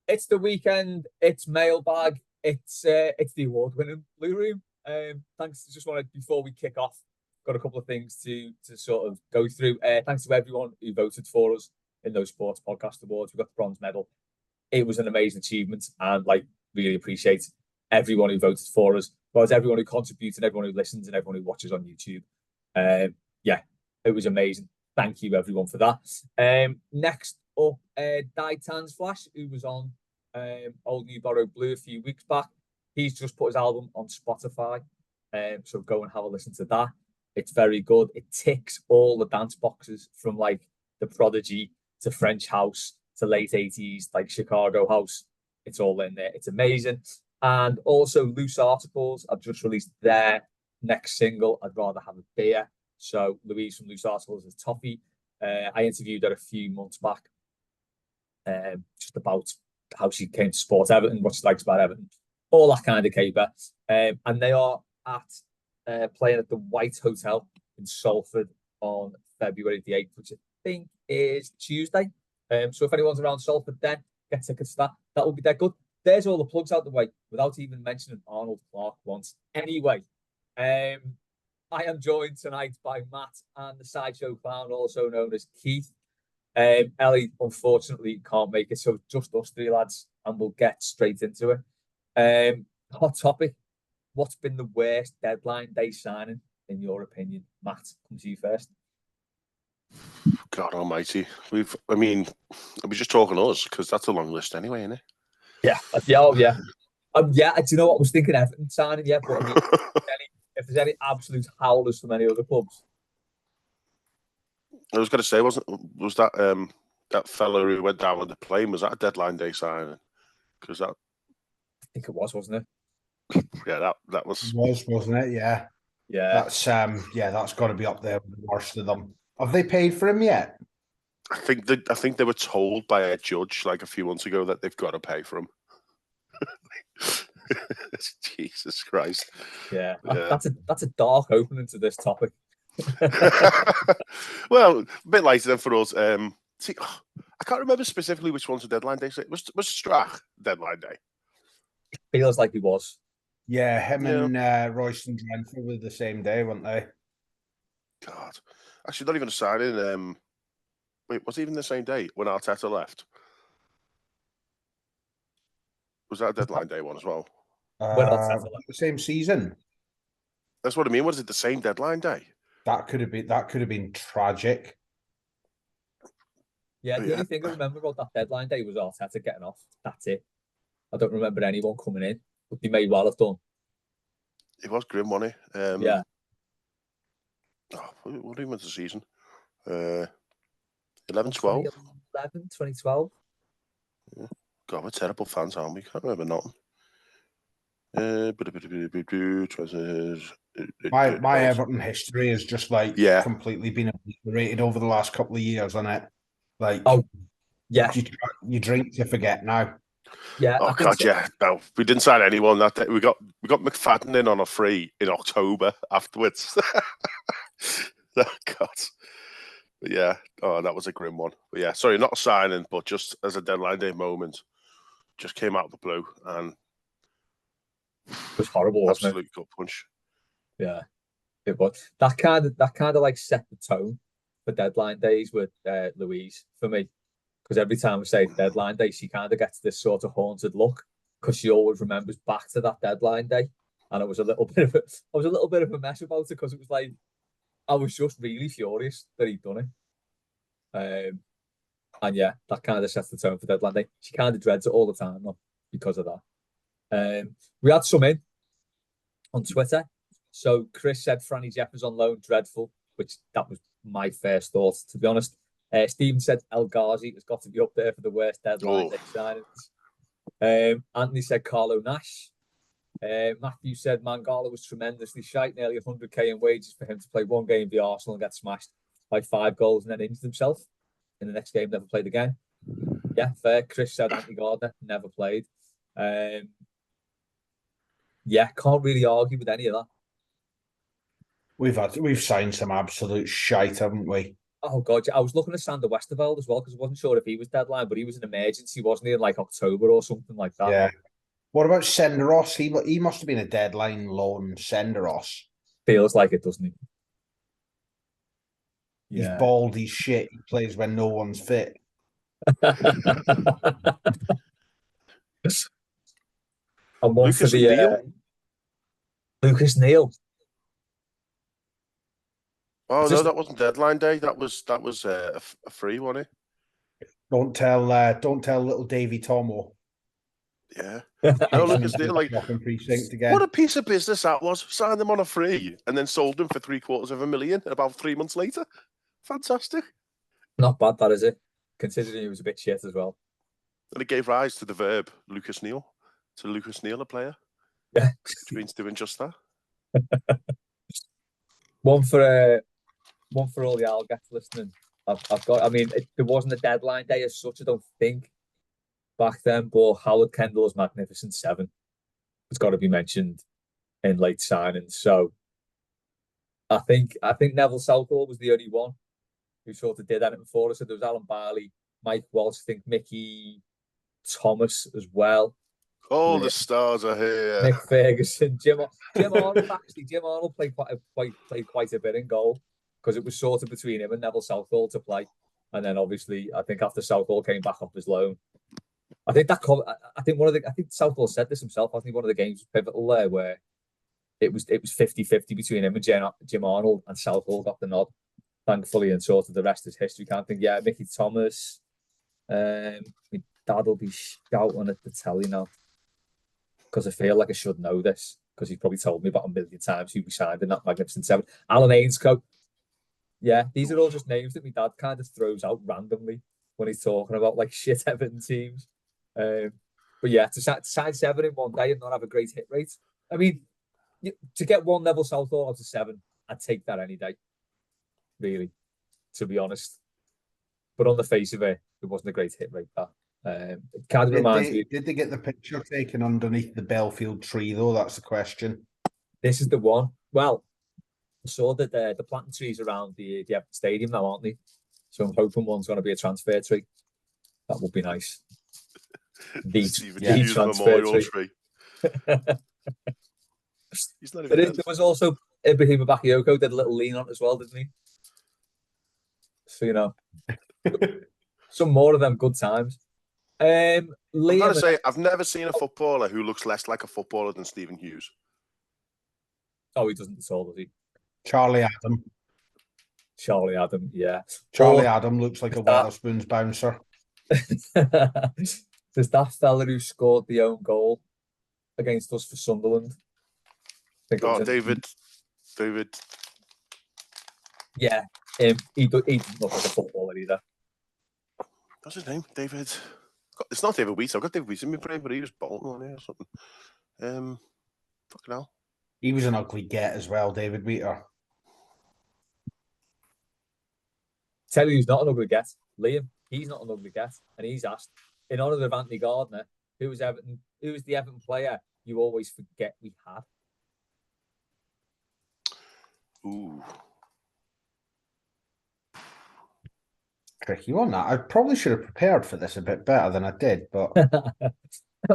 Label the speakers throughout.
Speaker 1: It's the weekend. It's Mailbag. It's the award-winning Blue Room. Thanks. Just wanted before we kick off, got a couple of things to sort of go through. Thanks to everyone who voted for us in those sports podcast awards. We got the bronze medal. It was an amazing achievement, and really appreciate everyone who voted for us, as well as everyone who contributes and everyone who listens and everyone who watches on YouTube. Yeah, it was amazing. Thank you everyone for that. Next up, Daitan's Flash, who was on Old New Borough Blue a few weeks back. He's just put his album on Spotify, so go and have a listen to that. It's very good. It ticks all the dance boxes from the Prodigy to French House to late 80s, Chicago House. It's all in there. It's amazing. And also Loose Articles have just released their next single, I'd Rather Have a Beer. So Louise from Loose Articles is Toffee. I interviewed her a few months back just about how she came to support Everton, what she likes about Everton, all that kind of caper. And they are playing at the White Hotel in Salford on February the 8th, which I think is Tuesday. So if anyone's around Salford then, get tickets to that. That will be dead good. There's all the plugs out the way without even mentioning Arnold Clark once. Anyway, I am joined tonight by Matt and the Sideshow Clown, also known as Keith. Ellie, unfortunately, can't make it, so just us three lads, and we'll get straight into it. Hot topic. What's been the worst deadline day signing, in your opinion? Matt, come to you first.
Speaker 2: God almighty. Are we just talking us? Because that's a long list anyway, isn't it?
Speaker 1: Yeah. Yeah. Do you know what? I was thinking Everton signing, yeah, but if there's any absolute howlers from any other clubs.
Speaker 2: I was going to say, was that that fella who went down on the plane, was that a deadline day signing? Because I
Speaker 1: think it was, wasn't
Speaker 2: it? Yeah, that was.
Speaker 3: It was, wasn't it? Yeah.
Speaker 1: Yeah.
Speaker 3: That's got to be up there with the worst of them. Have they paid for him yet?
Speaker 2: I think they were told by a judge a few months ago that they've got to pay for him. Jesus Christ.
Speaker 1: Yeah. That's a dark opening to this topic.
Speaker 2: Well, a bit later than for us. I can't remember specifically which one's a deadline day. Was Strach deadline day?
Speaker 1: It feels like he was.
Speaker 3: Yeah, him and Royston Drenford were the same day, weren't they?
Speaker 2: God. Actually, not even a signing. Wait, was it even the same day when Arteta left? Was that a deadline day one as well?
Speaker 1: When Arteta left.
Speaker 3: The same season.
Speaker 2: That's what I mean. Was it the same deadline day?
Speaker 3: That could have been tragic.
Speaker 1: Yeah, the only thing I remember about that deadline day was Arteta getting off. That's it. I don't remember anyone coming in, but they may well have done.
Speaker 2: It was grim, wasn't it?
Speaker 1: Yeah.
Speaker 2: What even was the season? 11-12?
Speaker 1: 2012.
Speaker 2: Yeah. God, we're terrible fans, aren't we? Can't remember nothing.
Speaker 3: My Everton history has just completely been obliterated over the last couple of years, hasn't it? You drink to forget now.
Speaker 1: Yeah.
Speaker 2: Oh God, yeah. No, we didn't sign anyone that day. We got McFadden in on a free in October afterwards. Oh God. But yeah, that was a grim one. But yeah, sorry, not a signing, but just as a deadline day moment, just came out of the blue and
Speaker 1: it was horrible, wasn't it?
Speaker 2: Absolute gut punch.
Speaker 1: Yeah, it was. That kind of set the tone for deadline days with Louise for me, because every time we say deadline day, she kind of gets this sort of haunted look because she always remembers back to that deadline day, and I was a little bit of a mess about it because it was I was just really furious that he'd done it. And yeah, that kind of sets the tone for deadline day. She kind of dreads it all the time though, because of that. We had some in on Twitter. So Chris said Franny Jeffers on loan, dreadful, which that was my first thought, to be honest. Stephen said El Ghazi has got to be up there for the worst deadline day signings. Anthony said Carlo Nash. Matthew said Mangala was tremendously shite, nearly 100k in wages for him to play one game for Arsenal and get smashed by 5 goals and then injured himself in the next game, never played again. Yeah, fair. Chris said Anthony Gardner never played. Yeah, can't really argue with any of that.
Speaker 3: We've signed some absolute shite, haven't we?
Speaker 1: Oh God, I was looking at Sander Westerveld as well because I wasn't sure if he was deadline, but he was an emergency, wasn't he, in like October or something like that?
Speaker 3: Yeah. What about Senderos? He must have been a deadline loan. Senderos
Speaker 1: feels like it, doesn't he?
Speaker 3: He's bald. He's shit. He plays when no one's fit.
Speaker 1: And one for the
Speaker 2: Neal.
Speaker 1: Lucas Neal.
Speaker 2: Oh no, that wasn't deadline day. That was a free, wasn't it?
Speaker 3: Don't tell little Davy Tomo.
Speaker 2: Yeah. No, Lucas Neal, like
Speaker 3: precinct again.
Speaker 2: What a piece of business that was. Signed them on a free and then sold them for $750,000 about 3 months later. Fantastic.
Speaker 1: Not bad, that is it. Considering he was a bit shit as well.
Speaker 2: And it gave rise to the verb Lucas Neal. To Lucas Neal, a player.
Speaker 1: Yeah.
Speaker 2: Which means doing just that.
Speaker 1: One for all the Algats listening. I've got. I mean, there wasn't a deadline day as such, I don't think, back then. But Howard Kendall's Magnificent Seven has got to be mentioned in late signings. So I think Neville Southall was the only one who sort of did anything for us. So there was Alan Barley, Mike Walsh, I think Mickey Thomas as well.
Speaker 2: All the stars are here.
Speaker 1: Nick Ferguson, Jim Arnold. Actually, Jim Arnold played quite a bit in goal because it was sort of between him and Neville Southall to play. And then obviously, I think after Southall came back off his loan, I think Southall said this himself. I think one of the games was pivotal there where it was 50-50 between him and Jim Arnold, and Southall got the nod, thankfully, and sort of the rest is history. Can't think. Yeah, Mickey Thomas. My dad will be shouting at the telly now, because I feel like I should know this, because he's probably told me about a million times who we signed in that Magnificent Seven. Alan Ainscough. Yeah, these are all just names that my dad kind of throws out randomly when he's talking about like shit Everton teams. But yeah, to sign 7 in one day and not have a great hit rate. I mean, to get one Neville Southall out of 7, I'd take that any day, really, to be honest. But on the face of it, it wasn't a great hit rate, that. It kind of reminds me.
Speaker 3: Did they get the picture taken underneath the Belfield tree, though? That's the question.
Speaker 1: This is the one. Well, I saw that the planting trees around the Everton Stadium now, aren't they? So I'm hoping one's going to be a transfer tree. That would be nice. The transfer tree.
Speaker 2: He's not even
Speaker 1: there was also Ibrahim Bakayoko did a little lean on as well, didn't he? So, you know, some more of them good times.
Speaker 2: I've got to say, I've never seen a footballer who looks less like a footballer than Stephen Hughes.
Speaker 1: Oh, he doesn't at all, does he?
Speaker 3: Charlie Adam,
Speaker 1: yeah.
Speaker 3: Charlie Adam looks like a Wetherspoons bouncer.
Speaker 1: There's that fella who scored the own goal against us for Sunderland.
Speaker 2: David.
Speaker 1: Yeah, he doesn't look like a footballer either.
Speaker 2: What's his name? David. It's not David Wheat. I've got David Wheat in my brain, but he was Bolton on here or something. Fucking hell.
Speaker 3: He was an ugly get as well, David Wheater.
Speaker 1: Tell you who's not an ugly get. Liam. He's not an ugly get. And he's asked, in honour of Anthony Gardner, who was the Everton player you always forget we had?
Speaker 2: Ooh.
Speaker 3: Tricky one, that. I probably should have prepared for this a bit better than I did, but...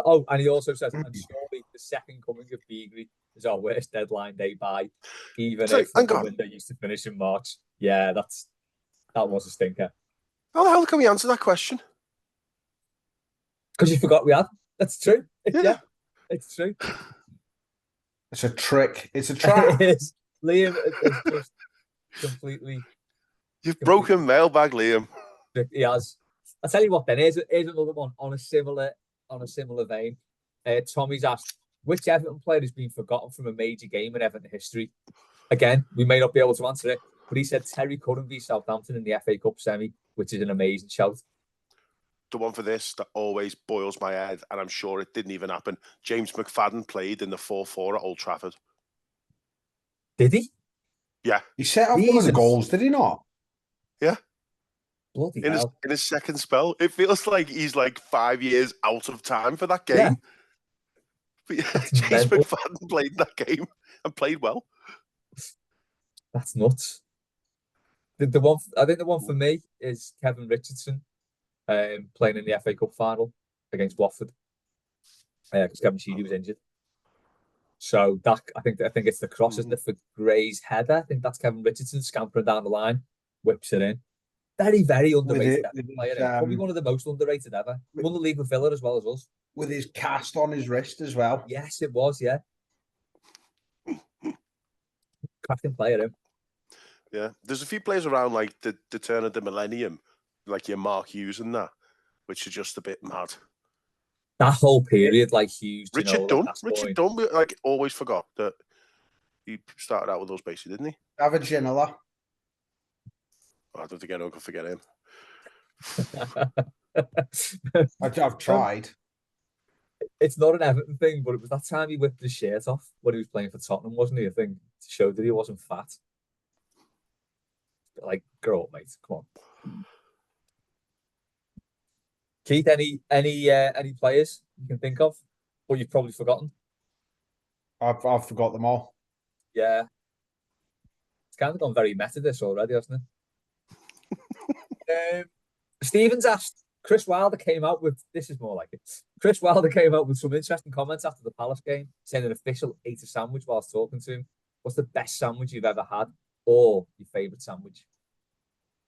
Speaker 1: Oh, and he also says, and surely the second coming of Beagley is our worst deadline day by, even if the window used to finish in March. Yeah, that was a stinker.
Speaker 2: How the hell can we answer that question?
Speaker 1: Because you forgot we had. That's true. Yeah, it's true.
Speaker 3: It's a trick. It's a trap.
Speaker 1: It is. Liam is just completely...
Speaker 2: You've broken Mailbag, Liam.
Speaker 1: He has. I'll tell you what then, here's another one on a similar vein. Tommy's asked, which Everton player has been forgotten from a major game in Everton history? Again, we may not be able to answer it, but he said Terry Curran v Southampton in the FA Cup semi, which is an amazing shout.
Speaker 2: The one for this that always boils my head, and I'm sure it didn't even happen. James McFadden played in the 4-4 at Old Trafford.
Speaker 1: Did he?
Speaker 2: Yeah.
Speaker 3: He set up one of the goals, did he not?
Speaker 2: Yeah.
Speaker 1: Bloody
Speaker 2: in his second spell. It feels like he's like 5 years out of time for that game. Yeah. But yeah, James McFadden played that game and played well.
Speaker 1: That's nuts. The one, I think the one for me is Kevin Richardson playing in the FA Cup final against Watford because Kevin Sheedy was injured. So that I think it's the cross, isn't it, for Gray's header? I think that's Kevin Richardson scampering down the line, whips it in. Very, very underrated player. Probably one of the most underrated ever. Won the league with Villa as well as us.
Speaker 3: With his cast on his wrist as well.
Speaker 1: Yes, it was, yeah. Cracking player, him.
Speaker 2: Yeah. There's a few players around like the turn of the millennium, like your Mark Hughes and that, which are just a bit mad.
Speaker 1: That whole period, like Hughes,
Speaker 2: Richard Dunn, like always forgot that he started out with us basically, didn't he?
Speaker 3: David Ginola.
Speaker 2: Oh, I don't think anyone can forget him.
Speaker 3: I've tried.
Speaker 1: It's not an Everton thing, but it was that time he whipped his shirt off when he was playing for Tottenham, wasn't he? I think to show that he wasn't fat. Like, grow up, mate. Come on. Keith, any players you can think of, or you've probably forgotten?
Speaker 3: I've forgot them all.
Speaker 1: Yeah, it's kind of gone very meta this already, hasn't it? Stevens asked. Chris Wilder came out with this is more like it. Chris Wilder came out with some interesting comments after the Palace game, saying an official ate a sandwich whilst talking to him. What's the best sandwich you've ever had, or your favourite sandwich?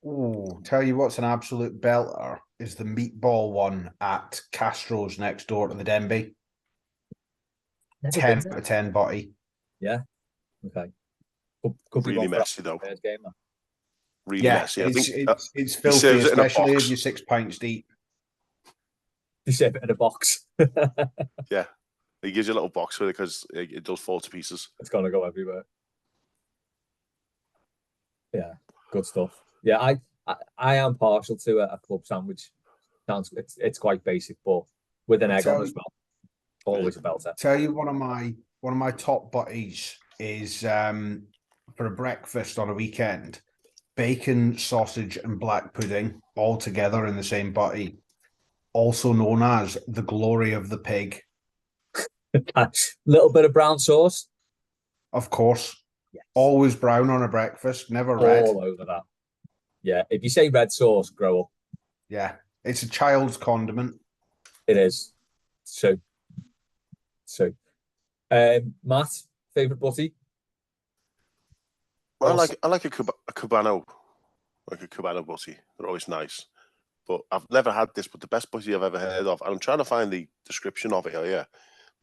Speaker 3: Oh, tell you what's an absolute belter is the meatball one at Castro's next door to the Denby. 10 out of 10 body.
Speaker 1: Yeah. Okay. Could
Speaker 2: really messy though.
Speaker 1: Game,
Speaker 2: really messy.
Speaker 3: It's filthy, especially if you're 6 pints deep.
Speaker 1: You save it in a box.
Speaker 2: Yeah. He gives you a little box with it because it does fall to pieces.
Speaker 1: It's gonna go everywhere. Yeah, good stuff. Yeah, I am partial to a club sandwich. It's quite basic, but with an egg on as well. Always a belter.
Speaker 3: Tell you one of my top buddies is for a breakfast on a weekend, bacon, sausage, and black pudding all together in the same butty, also known as the glory of the pig.
Speaker 1: Little bit of brown sauce.
Speaker 3: Of course.
Speaker 1: Yes.
Speaker 3: Always brown on a breakfast, never red.
Speaker 1: All over that. Yeah, if you say red sauce, grow up.
Speaker 3: Yeah, it's a child's condiment.
Speaker 1: It is. So, Matt, favourite butty?
Speaker 2: Well, I like a Cubano, like a Cubano butty. They're always nice. But I've never had this, but the best butty I've ever heard of, and I'm trying to find the description of it here,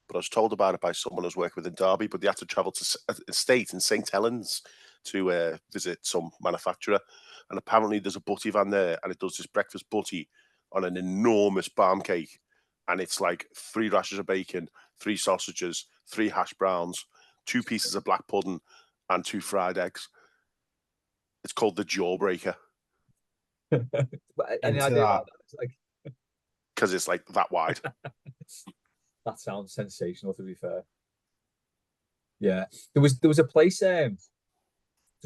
Speaker 2: but I was told about it by someone who's working within Derby, but they had to travel to a state in St. Helens to visit some manufacturer. And apparently there's a butty van there, and it does this breakfast butty on an enormous barm cake. And it's like 3 rashers of bacon, 3 sausages, 3 hash browns, 2 pieces of black pudding, and 2 fried eggs. It's called the Jawbreaker.
Speaker 1: Any idea about that?
Speaker 2: Because it's like that wide.
Speaker 1: That sounds sensational, to be fair. Yeah, there was a place. There's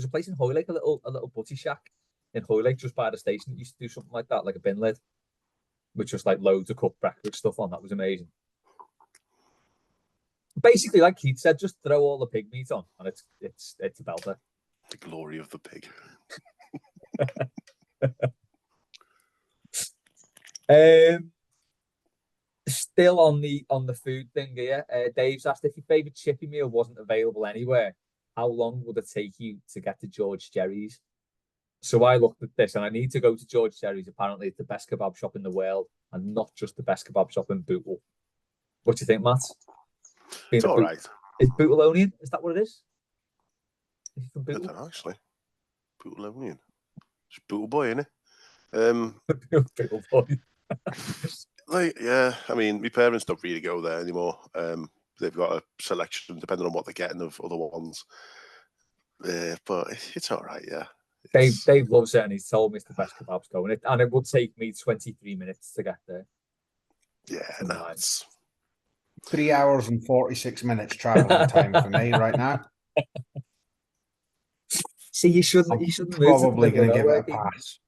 Speaker 1: a place in Hoylake, a little butty shack in Hoylake, just by the station that used to do something like that, like a bin lid, with just like loads of cooked breakfast stuff on. That was amazing. Basically, like Keith said, just throw all the pig meat on, and it's a belter.
Speaker 2: The glory of the pig.
Speaker 1: Still on the food thing here. Dave's asked if your favourite chippy meal wasn't available anywhere, how long would it take you to get to George Jerry's? So I looked at this, and I need to go to George Jerry's. Apparently, it's the best kebab shop in the world, and not just the best kebab shop in Bootle. What do you think, Matt?
Speaker 2: It's all right.
Speaker 1: Is Bootlonian? Is that what it is? Is
Speaker 2: I don't know, actually. Bootlonian. It's Bootle Boy, isn't it?
Speaker 1: Bootle Boy.
Speaker 2: Like, yeah, I mean, my parents don't really go there anymore. They've got a selection depending on what they're getting of other ones. But it's all right, yeah.
Speaker 1: Dave loves it, and he's told me it's the best kebabs going. And it would take me 23 minutes to get there.
Speaker 2: Yeah, no, it's
Speaker 3: 3 hours and 46 minutes traveling time for me right now.
Speaker 1: See, you shouldn't
Speaker 3: probably going to give it a pass.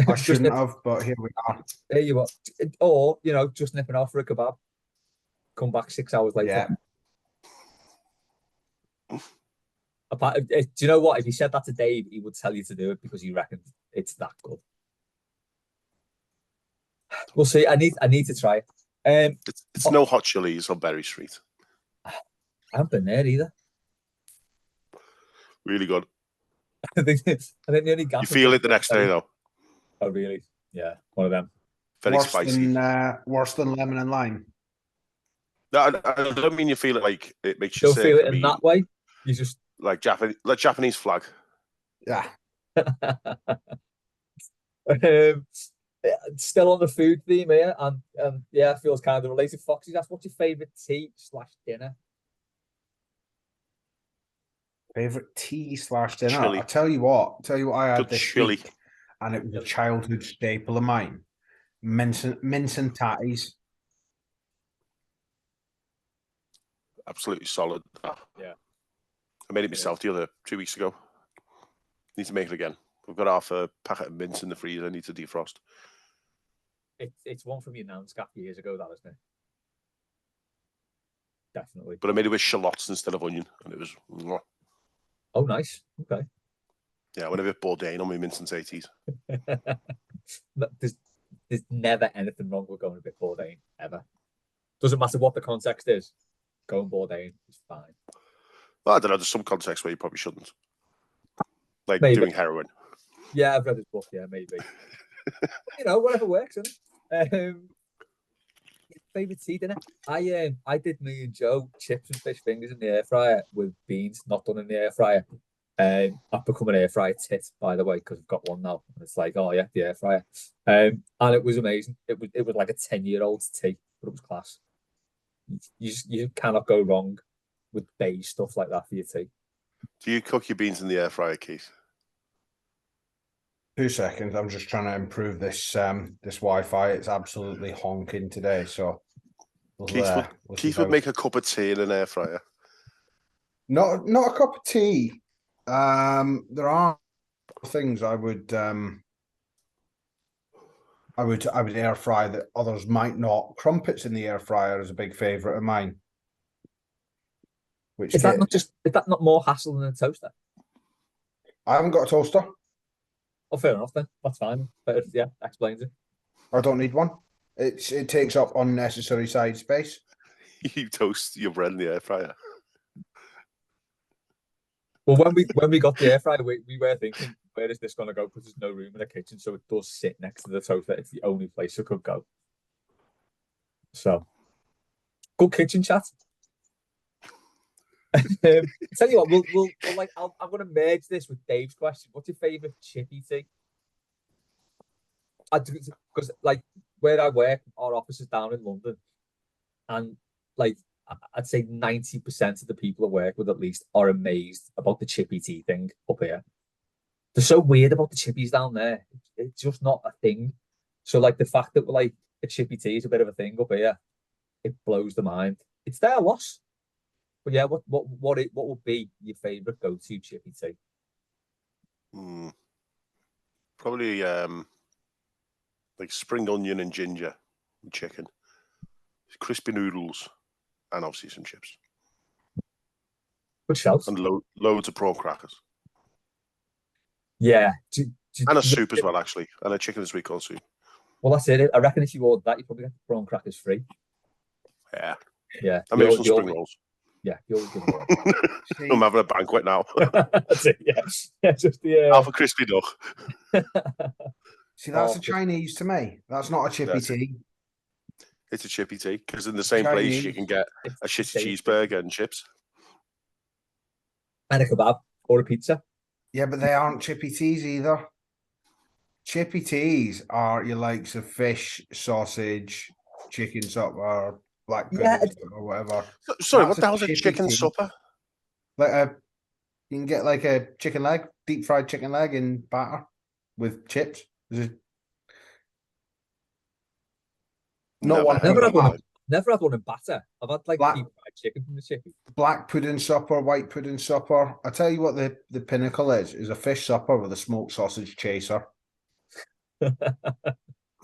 Speaker 3: I shouldn't have, but here we are.
Speaker 1: There you are. Or, just nipping off for a kebab. Come back 6 hours later.
Speaker 3: Yeah.
Speaker 1: Do you know what? If you said that to Dave, he would tell you to do it because he reckons it's that good. We'll see. I need to try it.
Speaker 2: It's no hot chilies on Berry Street.
Speaker 1: I haven't been there either.
Speaker 2: Really good.
Speaker 1: I think the only gap.
Speaker 2: You feel it the next day though.
Speaker 1: Oh really? Yeah, one of them.
Speaker 2: Very spicy.
Speaker 3: Worse than lemon and lime.
Speaker 2: No, I don't mean you feel it like it makes you
Speaker 1: Don't
Speaker 2: sick.
Speaker 1: feel it in that way. You just
Speaker 2: like Japanese flag.
Speaker 3: Yeah.
Speaker 1: Still on the food theme here, and yeah, it feels kind of related. Foxy, that's what's your favourite tea/dinner?
Speaker 3: Favorite tea/dinner.
Speaker 2: Chili.
Speaker 3: I'll tell you what I had
Speaker 2: Good
Speaker 3: this
Speaker 2: chili.
Speaker 3: week, and it was a childhood staple of mine. Mince and tatties.
Speaker 2: Absolutely solid.
Speaker 1: Yeah.
Speaker 2: I made it myself the other 2 weeks ago. Need to make it again. We've got half a packet of mince in the freezer. I need to defrost.
Speaker 1: It's one from your nan's a few years ago, that isn't it? Definitely.
Speaker 2: But I made it with shallots instead of onion, and it was.
Speaker 1: Oh, nice. Okay.
Speaker 2: Yeah, I went a bit Bourdain on my mince and tatties.
Speaker 1: There's never anything wrong with going a bit Bourdain, ever. Doesn't matter what the context is. Going Bourdain is fine.
Speaker 2: Well, I don't know. There's some contexts where you probably shouldn't. Like
Speaker 1: Maybe.
Speaker 2: doing heroin.
Speaker 1: Yeah, I've read his book. Yeah, maybe. Whatever works, isn't it? Favorite tea dinner? I did me and Joe chips and fish fingers in the air fryer with beans, not done in the air fryer. I've become an air fryer tit, by the way, because I've got one now. And it's like, oh yeah, the air fryer. And it was amazing. It was like a 10-year-old tea, but it was class. You cannot go wrong with beige stuff like that for your tea.
Speaker 2: Do you cook your beans in the air fryer, Keith?
Speaker 3: 2 seconds. I'm just trying to improve this this Wi-Fi. It's absolutely honking today. So
Speaker 2: Keith would make a cup of tea in an air fryer.
Speaker 3: Not a cup of tea. There are things I would air fry that others might not. Crumpets in the air fryer is a big favorite of mine.
Speaker 1: Is that not more hassle than a toaster?
Speaker 3: I haven't got a toaster.
Speaker 1: Oh, fair enough then. That's fine. But yeah, explains it.
Speaker 3: I don't need one. It takes up unnecessary side space.
Speaker 2: You toast your bread in the air fryer.
Speaker 1: Well, when we got the air fryer, we were thinking, where is this going to go? Because there's no room in the kitchen, so it does sit next to the toaster. It's the only place it could go. So, good kitchen chat. Tell you what, we'll like. I'm going to merge this with Dave's question. What's your favourite chippy tea? Because like where I work, our office is down in London, and like I'd say 90% of the people I work with at least are amazed about the chippy tea thing up here. They're so weird about the chippies down there. It's just not a thing. So like the fact that we're like a chippy tea is a bit of a thing up here, it blows the mind. It's their loss. But yeah, what would be your favourite go-to chippy tea?
Speaker 2: Probably like spring onion and ginger and chicken, crispy noodles, and obviously some chips.
Speaker 1: Good shout.
Speaker 2: And loads of prawn crackers.
Speaker 1: Yeah.
Speaker 2: And a soup as well, actually. And a chicken and sweet corn soup.
Speaker 1: Well, that's it. I reckon if you ordered that, you probably get the prawn crackers free.
Speaker 2: Yeah.
Speaker 1: Yeah.
Speaker 2: I mean, some spring rolls.
Speaker 1: Yeah, you're good.
Speaker 2: I'm having a banquet now.
Speaker 1: That's it, yeah. Yeah, just the
Speaker 2: half a crispy duck.
Speaker 3: See, that's a Chinese to me. That's not a chippy tea.
Speaker 2: It's a chippy tea because in the same place you can get a shitty cheeseburger and chips.
Speaker 1: And a kebab or a pizza.
Speaker 3: Yeah, but they aren't chippy teas either. Chippy teas are your likes of fish, sausage, chicken supper, black pudding, or whatever.
Speaker 2: Sorry, what the hell's a chicken supper?
Speaker 3: Like you can get like a chicken leg, deep fried chicken leg in batter with chips.
Speaker 1: Never had one in batter. I've had like deep fried chicken from the chippy.
Speaker 3: Black pudding supper, white pudding supper. I tell you what, the pinnacle is a fish supper with a smoked sausage chaser.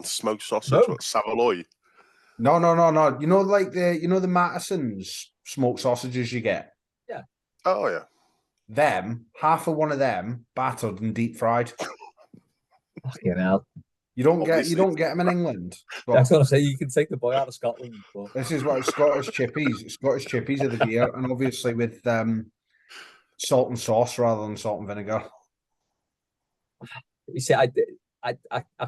Speaker 2: Smoked sausage, what, Savoy?
Speaker 3: No. You know, the Mattison's smoked sausages you get.
Speaker 1: Yeah.
Speaker 2: Oh yeah.
Speaker 3: Half of one of them battered and deep fried.
Speaker 1: Fucking hell.
Speaker 3: You don't
Speaker 2: Obviously.
Speaker 3: get them in England.
Speaker 1: That's what I say. You can take the boy out of Scotland. But...
Speaker 3: This is what Scottish chippies. Scottish chippies are the gear, and obviously with salt and sauce rather than salt and vinegar.
Speaker 1: You see, I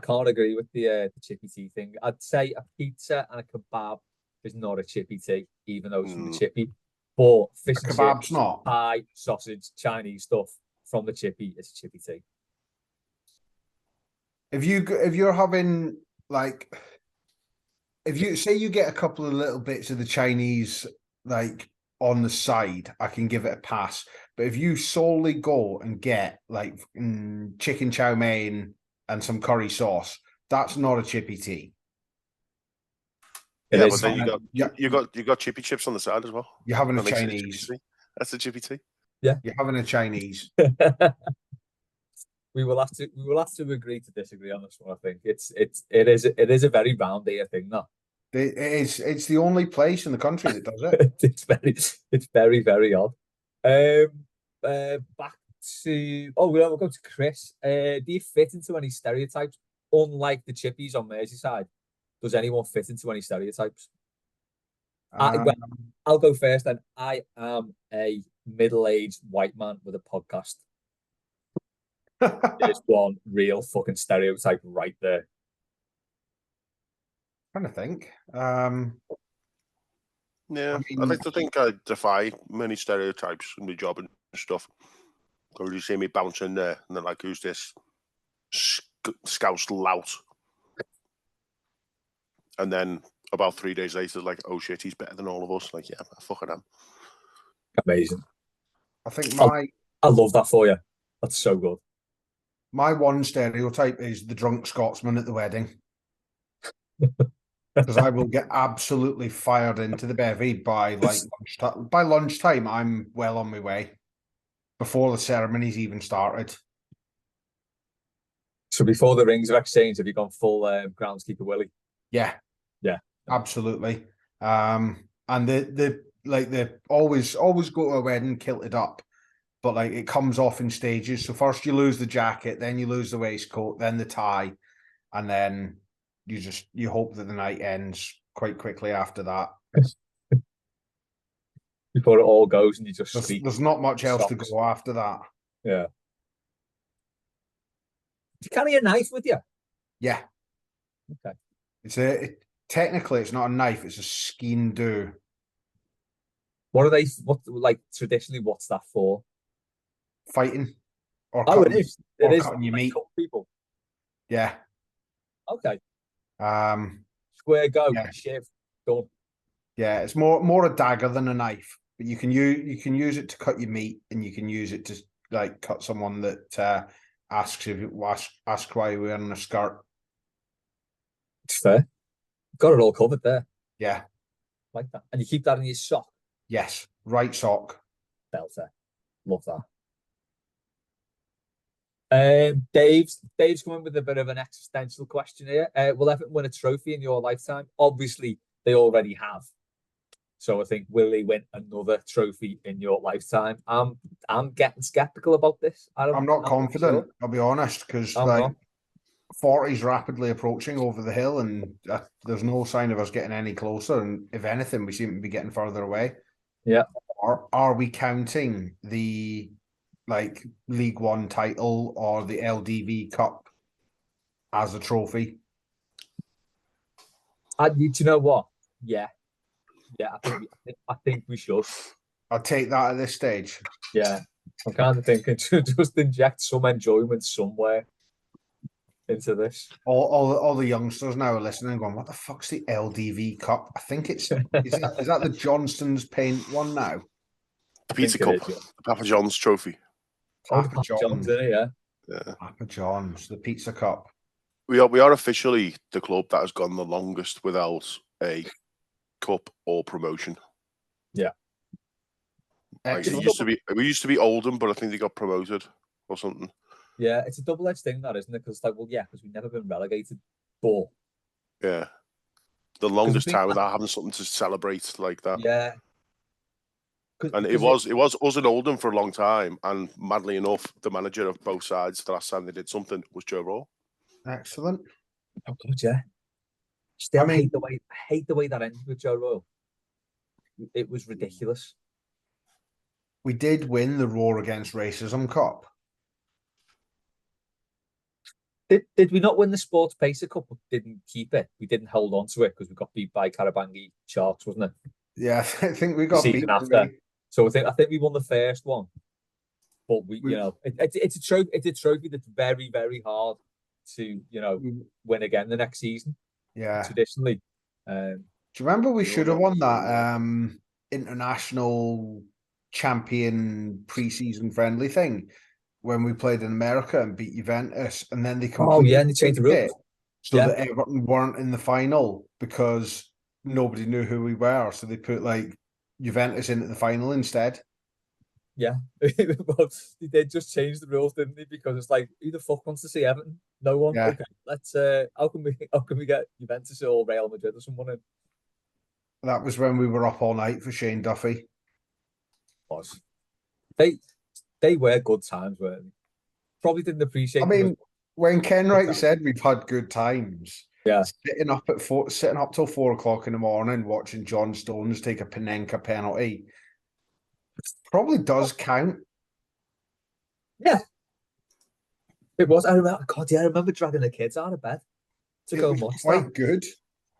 Speaker 1: can't agree with the chippy tea thing. I'd say a pizza and a kebab is not a chippy tea, even though it's from the chippy. But fish and
Speaker 3: Kebab's
Speaker 1: chips,
Speaker 3: not.
Speaker 1: pie, sausage, Chinese stuff from the chippy is a chippy tea.
Speaker 3: If you're having like, if you say you get a couple of little bits of the Chinese like on the side, I can give it a pass. But if you solely go and get like chicken chow mein and some curry sauce, that's not a chippy tea.
Speaker 2: Yeah, but then you got chippy chips on the side as well.
Speaker 3: You're having a Chinese.
Speaker 2: That's a chippy tea.
Speaker 1: Yeah,
Speaker 3: you're having a Chinese.
Speaker 1: We will have to agree to disagree on this one. I think it is a very round ear thing, though.
Speaker 3: It's the only place in the country that does it.
Speaker 1: it's very, very odd. Back to we'll go to Chris. Do you fit into any stereotypes? Unlike the chippies on Merseyside, does anyone fit into any stereotypes? I'll go first. Then I am a middle-aged white man with a podcast. There's one real fucking stereotype right there.
Speaker 3: I'm trying to think.
Speaker 2: Yeah, I like to think I defy many stereotypes in my job and stuff. Or you see me bouncing there, and they're like, "Who's this scouse lout?" And then about 3 days later, like, "Oh shit, he's better than all of us." Like, yeah, I fucking am.
Speaker 1: Amazing.
Speaker 3: I think
Speaker 1: I love that for you. That's so good.
Speaker 3: My one stereotype is the drunk Scotsman at the wedding. Because I will get absolutely fired into the bevy by like lunchtime. By lunchtime, I'm well on my way. Before the ceremony's even started.
Speaker 1: So before the rings are exchanged, have you gone full groundskeeper Willie?
Speaker 3: Yeah, absolutely. And they always go to a wedding kilted up, but like it comes off in stages. So first you lose the jacket, then you lose the waistcoat, then the tie, and then you hope that the night ends quite quickly after that.
Speaker 1: Before it all goes and you just
Speaker 3: there's not much else to go after that.
Speaker 1: Yeah. Do you carry a knife with you?
Speaker 3: Yeah.
Speaker 1: Okay.
Speaker 3: Technically it's not a knife, it's a skein do.
Speaker 1: Traditionally what's that for?
Speaker 3: Fighting.
Speaker 1: Or cutting, it is. It is
Speaker 3: cutting your meat.
Speaker 1: People.
Speaker 3: Yeah.
Speaker 1: Okay.
Speaker 3: Square
Speaker 1: go, shiv, done.
Speaker 3: Yeah, it's more a dagger than a knife, but you can use it to cut your meat, and you can use it to like cut someone that asks why you're wearing a skirt.
Speaker 1: It's fair. Got it all covered there.
Speaker 3: Yeah,
Speaker 1: like that, and you keep that in your sock.
Speaker 3: Yes, right sock.
Speaker 1: Belter, love that. Dave's coming with a bit of an existential question here. Will Everton win a trophy in your lifetime? Obviously, they already have. So I think, will they win another trophy in your lifetime? I'm getting skeptical about this.
Speaker 3: I'm not confident. Sure. I'll be honest, because like 40's rapidly approaching over the hill, and there's no sign of us getting any closer. And if anything, we seem to be getting further away.
Speaker 1: Yeah.
Speaker 3: Are we counting the like League One title or the LDV Cup as a trophy?
Speaker 1: Do you know what? Yeah, I think we should.
Speaker 3: I'll take that at this stage.
Speaker 1: Yeah, I'm kind of thinking to just inject some enjoyment somewhere into this.
Speaker 3: All the youngsters now are listening and going, "What the fuck's the LDV Cup?" I think it's is that the Johnston's paint one now?
Speaker 2: The Pizza Cup, the Papa John's trophy.
Speaker 3: Papa John's,
Speaker 1: isn't it?
Speaker 2: Yeah.
Speaker 3: Papa John's, the Pizza Cup.
Speaker 2: We are officially the club that has gone the longest without a cup or promotion.
Speaker 1: Yeah.
Speaker 2: Like we used to be Oldham, but I think they got promoted or something.
Speaker 1: Yeah, it's a double-edged thing, that, isn't it? Because because we've never been relegated. But
Speaker 2: yeah, the longest time without having something to celebrate like that.
Speaker 1: Yeah.
Speaker 2: And it was us and Oldham for a long time. And madly enough, the manager of both sides, the last time they did something, was Joe Raw.
Speaker 3: Excellent.
Speaker 1: Oh god, yeah. Still,
Speaker 3: I mean-
Speaker 1: I hate the way that ended with Joe Royle. It was ridiculous.
Speaker 3: We did win the Roar Against Racism Cup.
Speaker 1: Did we not win the Sports Pacer Cup but didn't keep it? We didn't hold on to it because we got beat by Karabangi Sharks, wasn't it?
Speaker 3: Yeah, I think we
Speaker 1: The
Speaker 3: got
Speaker 1: season
Speaker 3: beat
Speaker 1: after. So I think we won the first one. But it's a trophy. It's a trophy that's very, very hard to win again the next season.
Speaker 3: Yeah.
Speaker 1: Traditionally.
Speaker 3: Do you remember we should have won that international champion preseason friendly thing when we played in America and beat Juventus, and then they completely
Speaker 1: and they changed the rules
Speaker 3: so that Everton weren't in the final because nobody knew who we were. So they put like Juventus into the final instead.
Speaker 1: Yeah, well, they just changed the rules, didn't they? Because it's like, who the fuck wants to see Everton? No one.
Speaker 3: Yeah.
Speaker 1: Okay, let's. How can we get Juventus or Real Madrid or someone in?
Speaker 3: That was when we were up all night for Shane Duffy.
Speaker 1: Was they were good times, weren't they? Probably didn't appreciate.
Speaker 3: I mean, when Ken Wright said we've had good times,
Speaker 1: yeah,
Speaker 3: sitting up till 4 o'clock in the morning watching John Stones take a Panenka penalty probably does count.
Speaker 1: Yeah, it was. I remember. God, yeah, I remember dragging the kids out of bed to go and watch
Speaker 3: quite
Speaker 1: that.
Speaker 3: Good.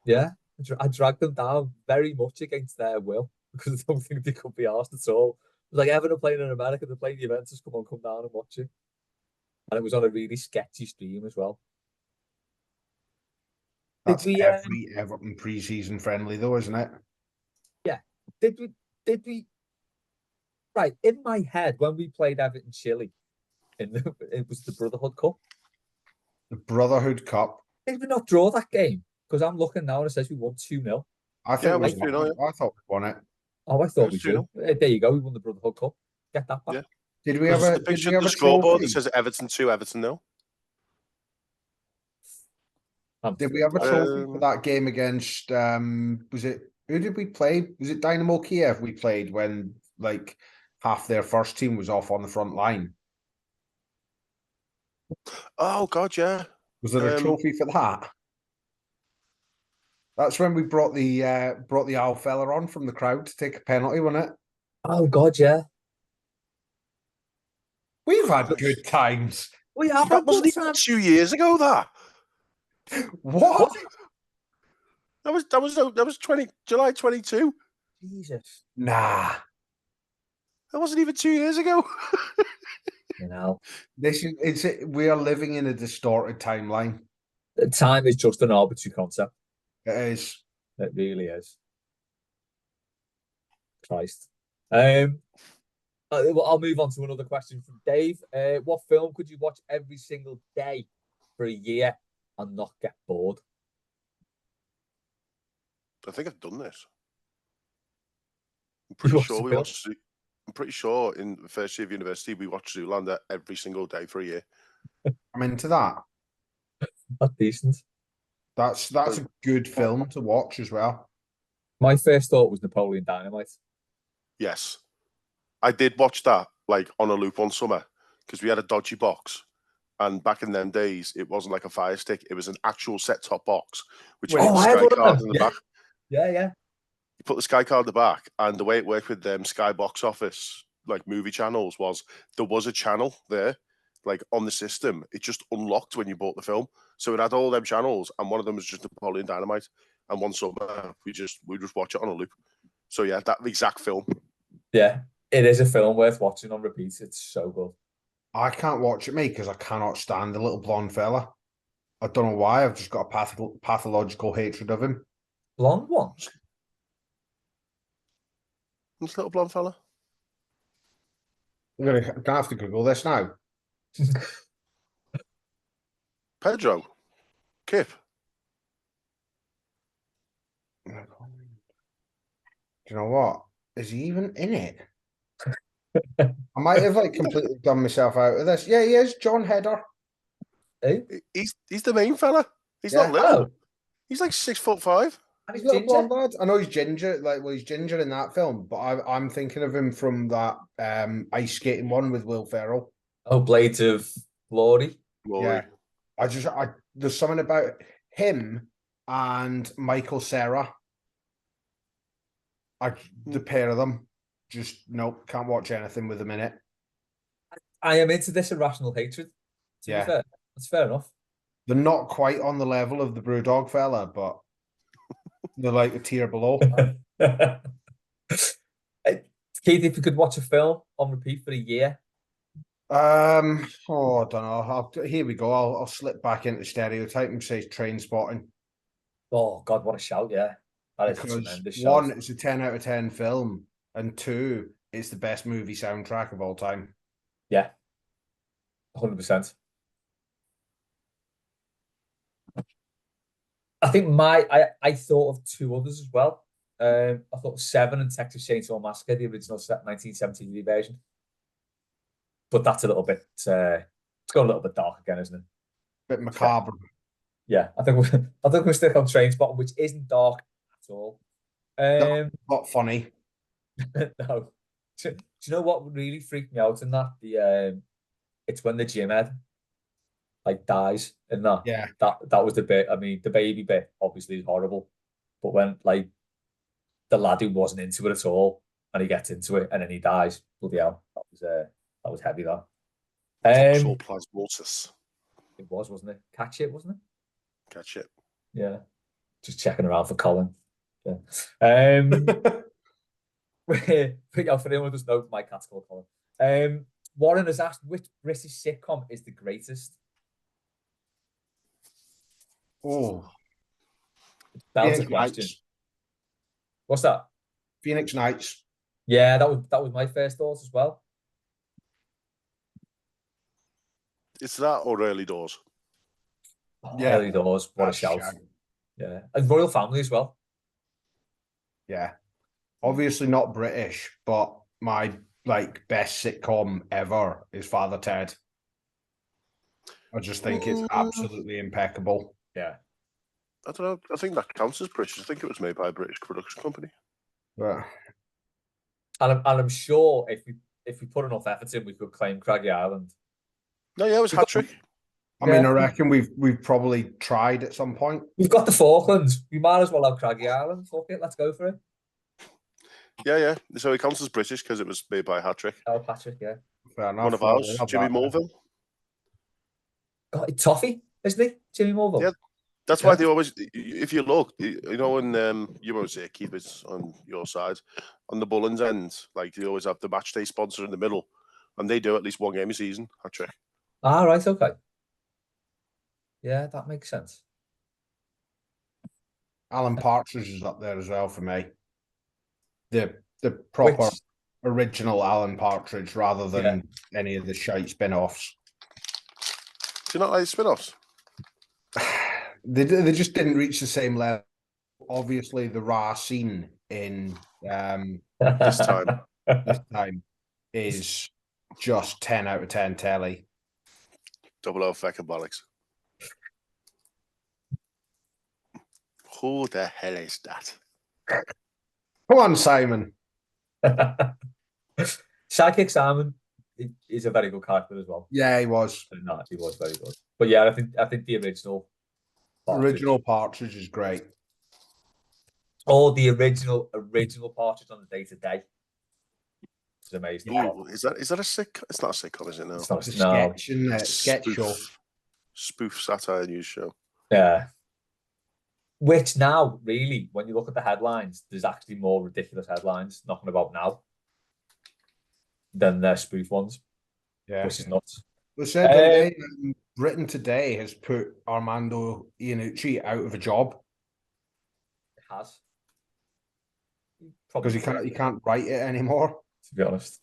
Speaker 1: Yeah, I dragged them down very much against their will because I don't think they could be asked at all. It was like Everton are playing in America, they're playing Juventus. Come down and watch it. And it was on a really sketchy stream as well.
Speaker 3: That's every Everton pre-season friendly, though, isn't it?
Speaker 1: Yeah. Did we? Right, in my head, when we played Everton Chile, it was the Brotherhood Cup.
Speaker 3: The Brotherhood Cup.
Speaker 1: Did we not draw that game? Because I'm looking now and it says we won 2-0.
Speaker 3: I think I thought we won it.
Speaker 1: Oh, I thought we did. There you go. We won the Brotherhood Cup. Get that back.
Speaker 2: Yeah.
Speaker 3: Did we ever?
Speaker 2: The picture of the scoreboard that says Everton 2, Everton 0.
Speaker 3: Did we have a trophy for that game against? Was it? Who did we play? Was it Dynamo Kiev? We played when like half their first team was off on the front line.
Speaker 2: Oh God, yeah.
Speaker 3: Was there a trophy for that? That's when we brought the Al fella on from the crowd to take a penalty, wasn't it?
Speaker 1: Oh God, yeah.
Speaker 3: We've had good times.
Speaker 1: We have.
Speaker 2: That wasn't even 2 years ago. That.
Speaker 3: What?
Speaker 2: That was July 22.
Speaker 1: Jesus.
Speaker 3: Nah.
Speaker 2: That wasn't even 2 years ago.
Speaker 3: We are living in a distorted timeline.
Speaker 1: Time is just an arbitrary concept.
Speaker 3: It is.
Speaker 1: It really is. Christ. I'll move on to another question from Dave. What film could you watch every single day for a year and not get bored?
Speaker 2: I think I've done this. I'm pretty sure in the first year of university we watched Zoolander every single day for a year.
Speaker 3: I'm into that.
Speaker 1: That's decent.
Speaker 3: That's a good film to watch as well.
Speaker 1: My first thought was Napoleon Dynamite.
Speaker 2: Yes. I did watch that like on a loop one summer because we had a dodgy box. And back in them days, it wasn't like a Fire Stick. It was an actual set-top box, which had the Sky card in the back.
Speaker 1: Yeah.
Speaker 2: You put the Sky card in the back, and the way it worked with them Sky box office, like movie channels, was there was a channel there, like on the system. It just unlocked when you bought the film. So it had all them channels, and one of them was just Napoleon Dynamite. And one summer, we just watch it on a loop. So yeah, that exact film.
Speaker 1: Yeah, it is a film worth watching on repeat. It's so good.
Speaker 3: I can't watch it, mate, because I cannot stand the little blonde fella. I don't know why. I've just got a pathological hatred of him.
Speaker 1: Blonde ones?
Speaker 2: This little blonde fella.
Speaker 3: I'm gonna have to Google this now.
Speaker 2: Pedro. Kip.
Speaker 3: Do you know what? Is he even in it? I might have like completely done myself out of this. Yeah, he is. John Heder.
Speaker 1: Hey?
Speaker 2: He's the main fella. He's not little. He's like 6'5".
Speaker 1: And
Speaker 3: He's
Speaker 1: he's
Speaker 3: a little
Speaker 1: ginger.
Speaker 3: blonde lad. I know he's ginger. He's ginger in that film, but I'm thinking of him from that ice skating one with Will Ferrell.
Speaker 1: Oh, Blades of Glory.
Speaker 2: Glory.
Speaker 3: Yeah, there's something about him and Michael Cera. The pair of them, just nope, can't watch anything with them in it.
Speaker 1: I am into this irrational hatred. To be fair, that's fair enough.
Speaker 3: They're not quite on the level of the Brewdog fella, but they're like a tier below.
Speaker 1: Keith, if you could watch a film on repeat for a year.
Speaker 3: I don't know. Here we go. I'll slip back into stereotype and say Train Spotting.
Speaker 1: Oh God, what a shout! Yeah, that is a
Speaker 3: Because
Speaker 1: tremendous
Speaker 3: one,
Speaker 1: shout.
Speaker 3: it's a 10 out of 10 film, and two, it's the best movie soundtrack of all time.
Speaker 1: Yeah, 100%. I think I thought of two others as well. I thought Seven and Texas Chainsaw Massacre, the original 1973 version. But that's a little bit it's got a little bit dark again, isn't it?
Speaker 3: Bit macabre.
Speaker 1: Yeah, I think we'll stick on Trainspotting, which isn't dark at all.
Speaker 3: Not funny.
Speaker 1: No. Do you know what really freaked me out in that? It's when the gym head like dies in that.
Speaker 3: Yeah.
Speaker 1: That was the bit. I mean, the baby bit obviously is horrible, but when like the lad who wasn't into it at all and he gets into it and then he dies, bloody hell, that was heavy. That.
Speaker 2: Toxoplasmosis.
Speaker 1: It was, wasn't it? Catch it, wasn't it?
Speaker 2: Catch it.
Speaker 1: Yeah. Just checking around for Colin. Yeah. But yeah, for anyone who doesn't know, my cat's called Colin. Warren has asked which British sitcom is the greatest.
Speaker 3: Oh,
Speaker 1: That's a question.
Speaker 3: Nights.
Speaker 1: What's that?
Speaker 3: Phoenix Nights.
Speaker 1: Yeah, that was my first thought as well.
Speaker 2: It's that or Early Doors?
Speaker 3: Yeah.
Speaker 1: Early Doors. What a shout. Yeah. And Royal Family as well.
Speaker 3: Yeah. Obviously not British, but my best sitcom ever is Father Ted. I just think it's absolutely impeccable.
Speaker 1: Yeah.
Speaker 2: I don't know. I think that counts as British. I think it was made by a British production company.
Speaker 3: But
Speaker 1: And I'm sure if we put enough effort in, we could claim Craggy Island.
Speaker 2: No, yeah, it was hat trick.
Speaker 3: I mean, I reckon we've probably tried at some point.
Speaker 1: We've got the Falklands. We might as well have Craggy Island. Fuck it, let's go for it.
Speaker 2: Yeah. So it counts as British because it was made by hat trick.
Speaker 1: Oh, Patrick, yeah.
Speaker 3: Fair enough.
Speaker 2: One of ours, Jimmy Morville.
Speaker 1: God, Toffee, isn't he? Jimmy Morville.
Speaker 2: Yeah. That's why they always, if you look, you know, when you won't say keepers on your side, on the Bullens end, like they always have the match day sponsor in the middle, and they do at least one game a season. Hat trick.
Speaker 1: Ah, right, okay. Yeah, that makes sense.
Speaker 3: Alan Partridge is up there as well for me. The proper original Alan Partridge rather than any of the shite spin-offs.
Speaker 2: Do you not like spin-offs?
Speaker 3: They just didn't reach the same level. Obviously, the raw scene in
Speaker 2: this
Speaker 3: time is just 10 out of 10 telly.
Speaker 2: Double O fucking bollocks. Who the hell is that?
Speaker 3: Come on, Simon.
Speaker 1: Sidekick Simon is a very good character as well.
Speaker 3: Yeah, he was.
Speaker 1: No, he was very good. But yeah, I think the original
Speaker 3: Partridge is great.
Speaker 1: Oh, the original Partridge on the Day-to-Day. It's amazing.
Speaker 2: Ooh, is that a sitcom? It's not a sitcom, is it? No,
Speaker 1: it's not
Speaker 3: a sketch, isn't it? Sketch show.
Speaker 2: Spoof satire news show.
Speaker 1: Yeah. Which now, really, when you look at the headlines, there's actually more ridiculous headlines knocking about now than their spoof ones.
Speaker 3: Yeah.
Speaker 1: Which is nuts.
Speaker 3: They said Britain Today has put Armando Iannucci out of a job.
Speaker 1: It has.
Speaker 3: Because he can't write it anymore.
Speaker 1: To be honest.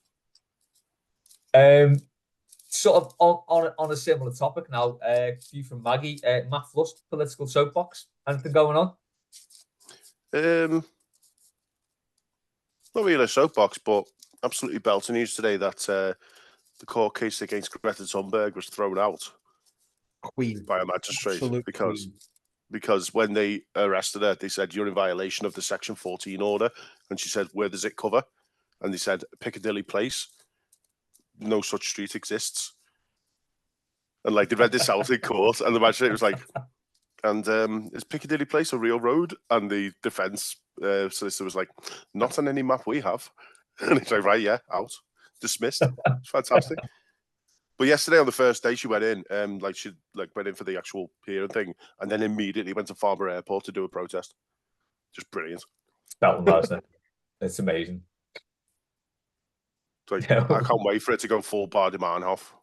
Speaker 1: Sort of on a similar topic now, a few from Maggie. Matt Flusk, political soapbox. Anything going on?
Speaker 2: Not really a soapbox, but absolutely belting news today that the court case against Greta Thunberg was thrown out
Speaker 3: Queen
Speaker 2: by a magistrate because because when they arrested her, they said, "You're in violation of the Section 14 order." And she said, "Where does it cover?" And they said, "Piccadilly Place. No such street exists." And like they read this out in court, and the magistrate was like, "And is Piccadilly Place a real road?" And the defence solicitor was like, "Not on any map we have." And he's like, "Right, yeah, out, dismissed." It's fantastic. But yesterday on the first day she went in, she went in for the actual hearing thing, and then immediately went to Farnborough Airport to do a protest. Just brilliant.
Speaker 1: That one, isn't it? It's amazing.
Speaker 2: Like, I can't wait for it to go full Party Mannhof.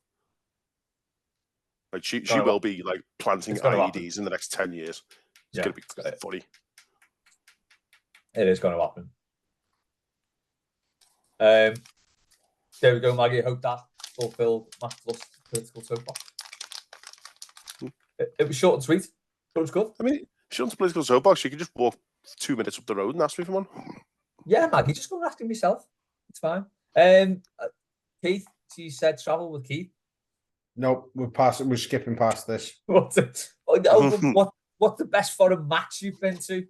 Speaker 2: Like she will be like planting IEDs in the next 10 years. It's gonna be funny.
Speaker 1: It is going to happen. There we go, Maggie. I hope that fulfilled Matt Plus political soapbox. It was short and sweet, but it was good.
Speaker 2: I mean, if she wants a political soapbox, you can just walk 2 minutes up the road and ask me for one.
Speaker 1: Yeah, Maggie, just go and ask him yourself. It's fine. Keith, she said travel with Keith.
Speaker 3: Nope, we're skipping past this.
Speaker 1: What's the best foreign match you've been to?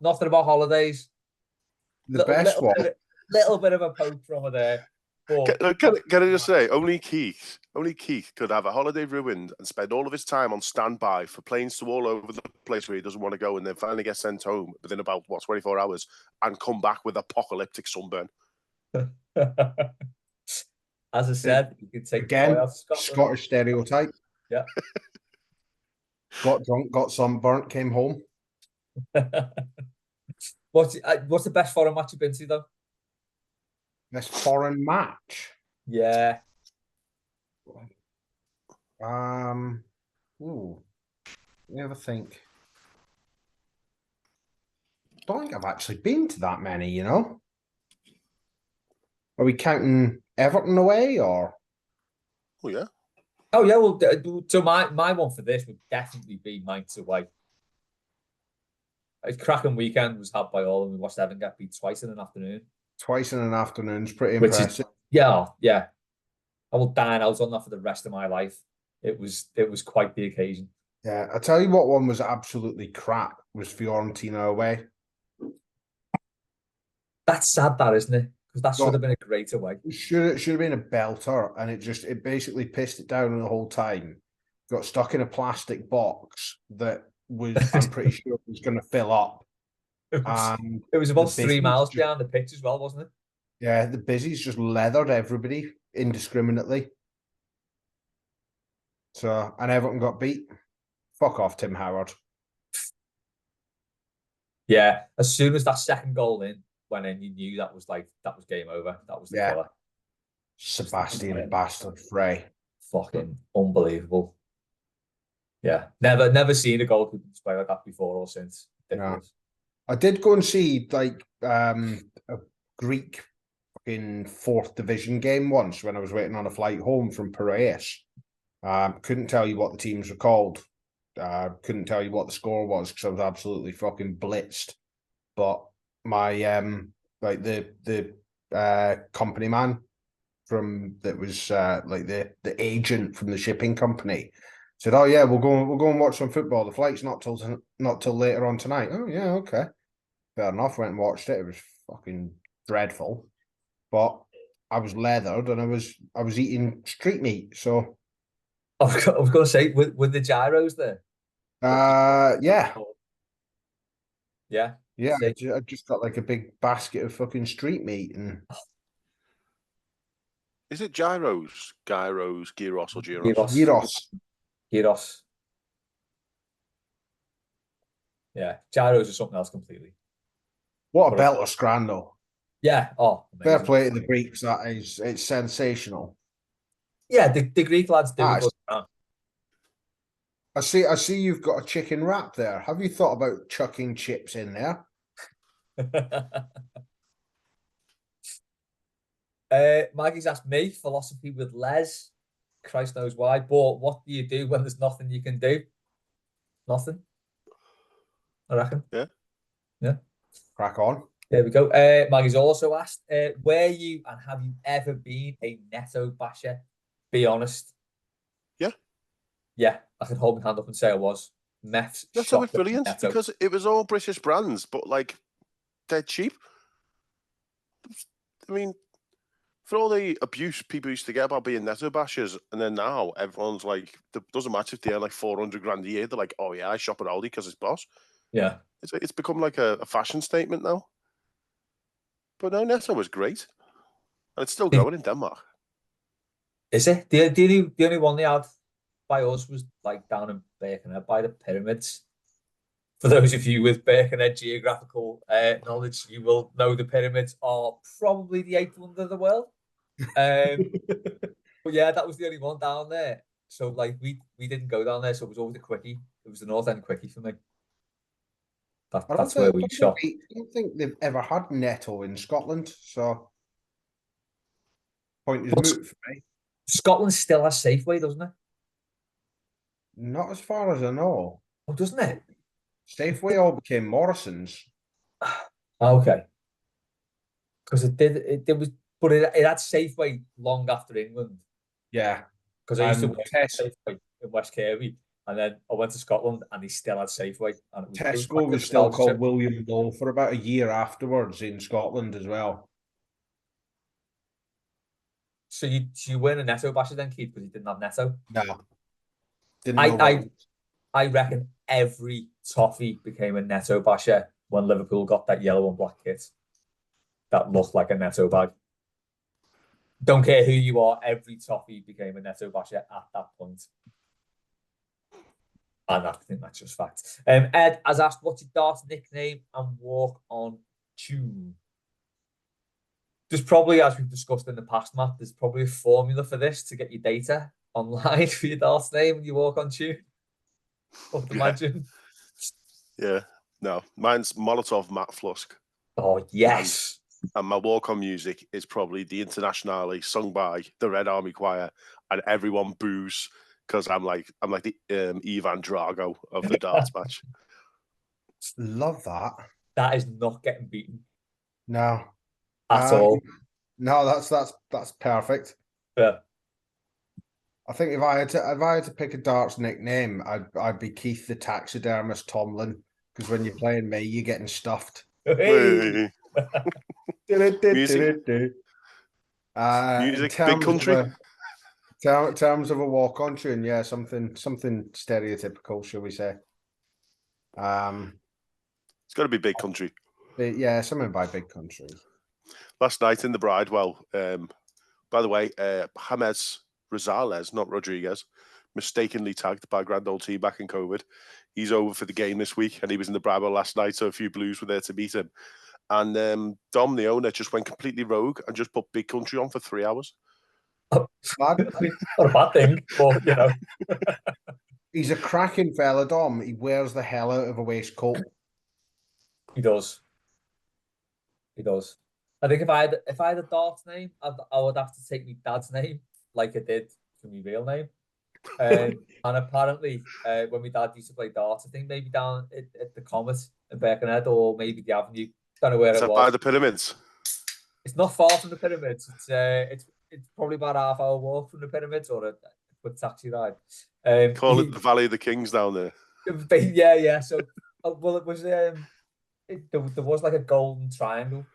Speaker 1: Nothing about holidays.
Speaker 3: Best one.
Speaker 1: Little bit of a poke from her there. But
Speaker 2: Can I just say, only Keith could have a holiday ruined and spend all of his time on standby for planes to all over the place where he doesn't want to go, and then finally get sent home within about 24 hours and come back with apocalyptic sunburn.
Speaker 1: As I said, you could take
Speaker 3: again Scottish stereotype.
Speaker 1: Yeah.
Speaker 3: Got drunk, got sunburnt, came home.
Speaker 1: What's the best foreign match you've been to though?
Speaker 3: Best foreign match.
Speaker 1: Yeah.
Speaker 3: Ooh. Let me have a think. Don't think I've actually been to that many, you know. Are we counting Everton away or?
Speaker 2: Oh yeah.
Speaker 1: Oh yeah. Well, so my one for this would definitely be Mainz away. A cracking weekend was had by all, and we watched Everton get beat twice in an afternoon.
Speaker 3: Twice in an afternoon is pretty impressive.
Speaker 1: Yeah. I will dine out on that for the rest of my life. It was quite the occasion.
Speaker 3: Yeah, I tell you what, one was absolutely crap was Fiorentina away.
Speaker 1: That's sad, that isn't it? Because that should have been a great away.
Speaker 3: It should have been a belter, and it basically pissed it down the whole time. Got stuck in a plastic box that was I'm pretty sure was going to fill up.
Speaker 1: It was about 3 miles behind the pitch as well, wasn't it?
Speaker 3: Yeah, the busies just leathered everybody indiscriminately. So, and Everton got beat. Fuck off, Tim Howard.
Speaker 1: Yeah, as soon as that second goal went in, you knew that was game over. That was the killer.
Speaker 3: Sebastian Bastard Frey.
Speaker 1: Fucking unbelievable. Yeah, never seen a goalkeeper display like that before or since.
Speaker 3: No. I did go and see a Greek fucking 4th division game once when I was waiting on a flight home from Piraeus. Couldn't tell you what the teams were called. Couldn't tell you what the score was because I was absolutely fucking blitzed. But my the company man that was the agent from the shipping company said, "Oh yeah, we'll go and watch some football. The flight's not till later on tonight." Oh yeah, okay. Fair enough. Went and watched it. It was fucking dreadful, but I was leathered and I was eating street meat. So
Speaker 1: I was going to say, with the gyros there.
Speaker 3: Yeah.
Speaker 1: Yeah.
Speaker 3: Yeah. I just got like a big basket of fucking street meat and.
Speaker 2: Is it gyros, gyros, gyros, or gyros?
Speaker 1: Gyros. Yeah, gyros are something else completely.
Speaker 3: What a belt of scrando.
Speaker 1: Yeah. Oh,
Speaker 3: fair play to the Greeks. It's sensational.
Speaker 1: Yeah, the Greek lads do it.
Speaker 3: I see you've got a chicken wrap there. Have you thought about chucking chips in there?
Speaker 1: Maggie's asked me, philosophy with Les. Christ knows why. But what do you do when there's nothing you can do? Nothing. I reckon. Yeah.
Speaker 3: Crack on.
Speaker 1: There we go. Maggie's also asked, were you and have you ever been a Netto Basher? Be honest.
Speaker 2: Yeah.
Speaker 1: Yeah, I can hold my hand up and say I was. meth
Speaker 2: Netto
Speaker 1: shop
Speaker 2: was brilliant
Speaker 1: Netto.
Speaker 2: because it was all British brands, but like they're cheap. I mean, for all the abuse people used to get about being Netto Bashers, and then now everyone's like, it doesn't matter if they earn like 400 grand a year. They're like, oh yeah, I shop at Aldi because it's boss.
Speaker 1: Yeah.
Speaker 2: It's become like a fashion statement now. But no, Netto was great, and it's still going in Denmark.
Speaker 1: Is it? The only one they had by us was like down in Birkenhead by the pyramids. For those of you with Birkenhead geographical knowledge, you will know the pyramids are probably the eighth wonder of the world. But yeah, that was the only one down there. So like we didn't go down there, so it was always a quickie. It was the North End quickie for me. That's where we shop.
Speaker 3: I don't think they've ever had Netto in Scotland, so point is moot for me.
Speaker 1: Scotland still has Safeway, doesn't it?
Speaker 3: Not as far as I know.
Speaker 1: Oh, doesn't it?
Speaker 3: Safeway all became Morrison's.
Speaker 1: Okay. Because it was, but it had Safeway long after England.
Speaker 3: Yeah.
Speaker 1: Because I used to
Speaker 3: And
Speaker 1: work at Safeway in West Kirby, and then I went to Scotland, and they still had Safeway. And it was
Speaker 3: Tesco was still called William Lowe for about a year afterwards in Scotland as well.
Speaker 1: So you weren't a Netto basher then, Keith, because you didn't have Netto?
Speaker 3: No. Didn't know
Speaker 1: I reckon every toffee became a Netto basher when Liverpool got that yellow and black kit that looked like a Netto bag. Don't care who you are, every toffee became a Netto basher at that point. And I think that's just fact. Ed has asked, what's your Darts nickname and walk on tune? There's probably, as we've discussed in the past, Matt, there's probably a formula for this to get your data online for your Darts name when you walk on tune. I would imagine.
Speaker 2: Yeah. No, mine's Molotov Matt Flusk.
Speaker 1: Oh, yes.
Speaker 2: And my walk-on music is probably the Internationale sung by the Red Army Choir, and everyone boos because I'm like the Ivan Drago of the darts match.
Speaker 3: Love that.
Speaker 1: That is not getting beaten.
Speaker 3: No.
Speaker 1: At all.
Speaker 3: No, that's perfect.
Speaker 1: Yeah.
Speaker 3: I think if I had to pick a darts nickname, I'd be Keith the Taxidermist Tomlin, because when you're playing me, you're getting stuffed.
Speaker 2: Hey. Music, big country.
Speaker 3: In terms of a walk on tune, yeah, something stereotypical, shall we say?
Speaker 2: It's got to be big country.
Speaker 3: Yeah, something by big country.
Speaker 2: Last night in the Bridewell, by the way, James Rosales, not Rodriguez, mistakenly tagged by Grand Old T back in COVID. He's over for the game this week, and he was in the Bridewell last night, so a few Blues were there to meet him. And Dom, the owner, just went completely rogue and just put Big Country on for 3 hours.
Speaker 1: Not a bad thing, but you know.
Speaker 3: He's a cracking fella, Dom. He wears the hell out of a waistcoat.
Speaker 1: He does. He does. I think if I had a darts name, I would have to take my dad's name, like I did for my real name. And apparently, when my dad used to play darts, I think maybe down at the Comet in Birkenhead or maybe the Avenue. Don't know where it was.
Speaker 2: By the pyramids?
Speaker 1: It's not far from the pyramids. It's probably about a half-hour walk from the pyramids or a quick taxi ride.
Speaker 2: Call it the Valley of the Kings down there.
Speaker 1: Yeah. So, well, it was there was like a golden triangle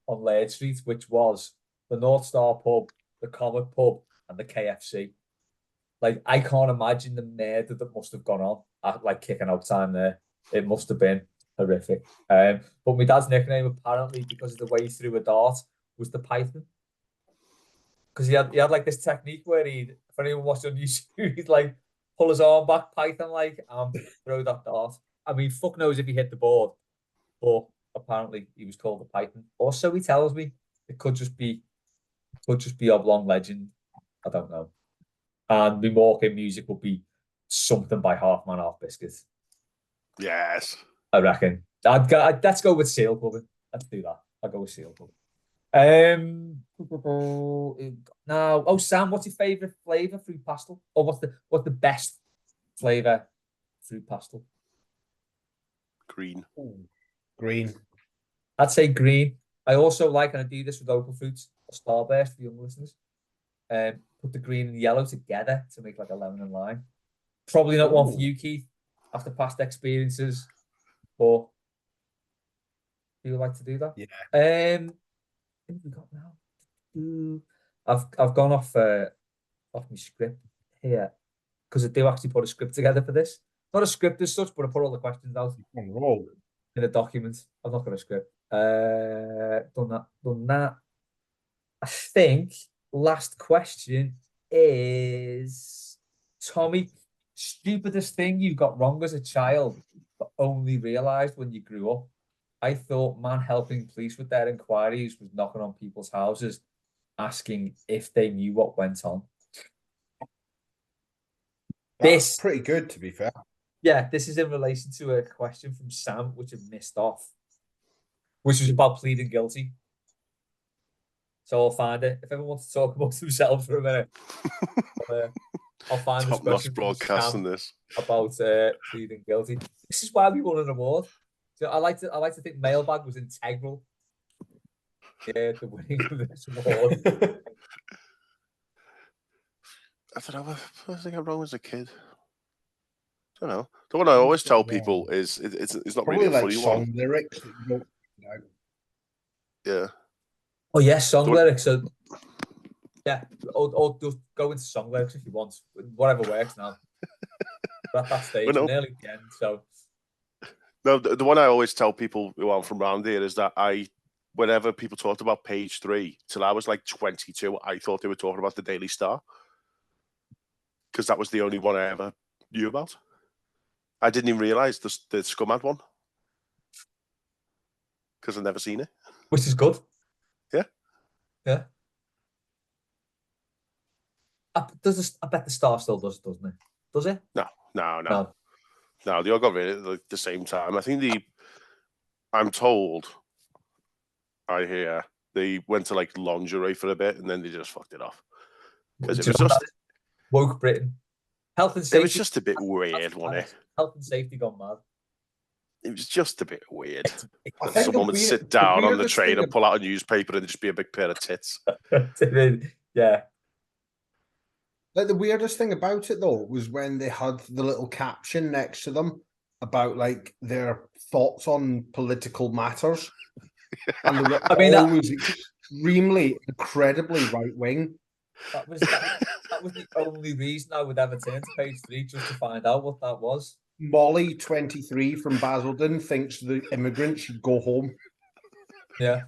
Speaker 1: on Laird Street, which was the North Star pub, the Comet pub, and the KFC. Like, I can't imagine the murder that must have gone on at like kicking out time there. It must have been horrific. But my dad's nickname, apparently, because of the way he threw a dart, was the Python. Because he had like this technique where if anyone watched on YouTube, he'd like pull his arm back, Python like, and throw that dart. I mean, fuck knows if he hit the board, but apparently he was called the Python. Or so he tells me. It could just be oblong legend. I don't know. And my walking music would be something by Half Man Half Biscuit.
Speaker 2: Yes.
Speaker 1: I reckon. Let's go with Seal Clubbing. Let's do that. I'll go with Seal Clubbing. Now, Sam, what's your favourite flavour fruit pastel? Or what's the best flavour fruit pastel?
Speaker 2: Green.
Speaker 3: Green.
Speaker 1: I'd say green. I also like, and I do this with local fruits, a Starburst for young listeners. Put the green and the yellow together to make like a lemon and lime. Probably not one for you, Keith. after past experiences, or do you like to do that?
Speaker 3: Yeah.
Speaker 1: I think we got now. I've gone off my script here because I do actually put a script together for this. Not a script as such, but I put all the questions out in a document. I've not got a script. Done that. I think last question is Tommy, stupidest thing you got wrong as a child, but only realised when you grew up. I thought man helping police with their inquiries was knocking on people's houses, asking if they knew what went on.
Speaker 3: That's pretty good, to be fair.
Speaker 1: Yeah, this is in relation to a question from Sam, which I missed off, which was about pleading guilty. So I'll find it. If everyone wants to talk about themselves for a minute, I'll find this question
Speaker 2: broadcasting this
Speaker 1: about pleading guilty. This is why we won an award. So I like to think Mailbag was integral. Yeah, the winning of this award.
Speaker 2: I don't know. I think I'm wrong as a kid. I don't know. The one I always tell people is it's not
Speaker 3: probably
Speaker 2: really a
Speaker 3: like
Speaker 2: funny
Speaker 3: song
Speaker 2: one.
Speaker 3: lyrics that you don't know.
Speaker 2: Yeah.
Speaker 1: Oh yes, song lyrics. So yeah, or just go into song lyrics if you want. Whatever works now. We're at that stage, we're nearly at the end. So
Speaker 2: no, the one I always tell people who I'm from around here is that whenever people talked about page 3 till I was like 22, I thought they were talking about the Daily Star because that was the only one I ever knew about. I didn't even realise the Scum had one because I've never seen it.
Speaker 1: Which is good.
Speaker 2: Yeah.
Speaker 1: Yeah. I bet the Star still does, doesn't it? Does it?
Speaker 2: No. They all got rid of it at the same time. I think I'm told, I hear, they went to like lingerie for a bit and then they just fucked it off. Because it was just
Speaker 1: woke Britain. Health and safety.
Speaker 2: It was just a bit weird, wasn't it?
Speaker 1: Health and safety gone mad.
Speaker 2: It was just a bit weird. Someone would sit down on the train and pull out a newspaper and just be a big pair of tits.
Speaker 1: Yeah.
Speaker 3: Like the weirdest thing about it though was when they had the little caption next to them about like their thoughts on political matters, and they were always extremely, incredibly right wing.
Speaker 1: That was the only reason I would ever turn to page 3 just to find out what that was.
Speaker 3: Molly, 23 from Basildon, thinks the immigrants should go home.
Speaker 1: Yeah,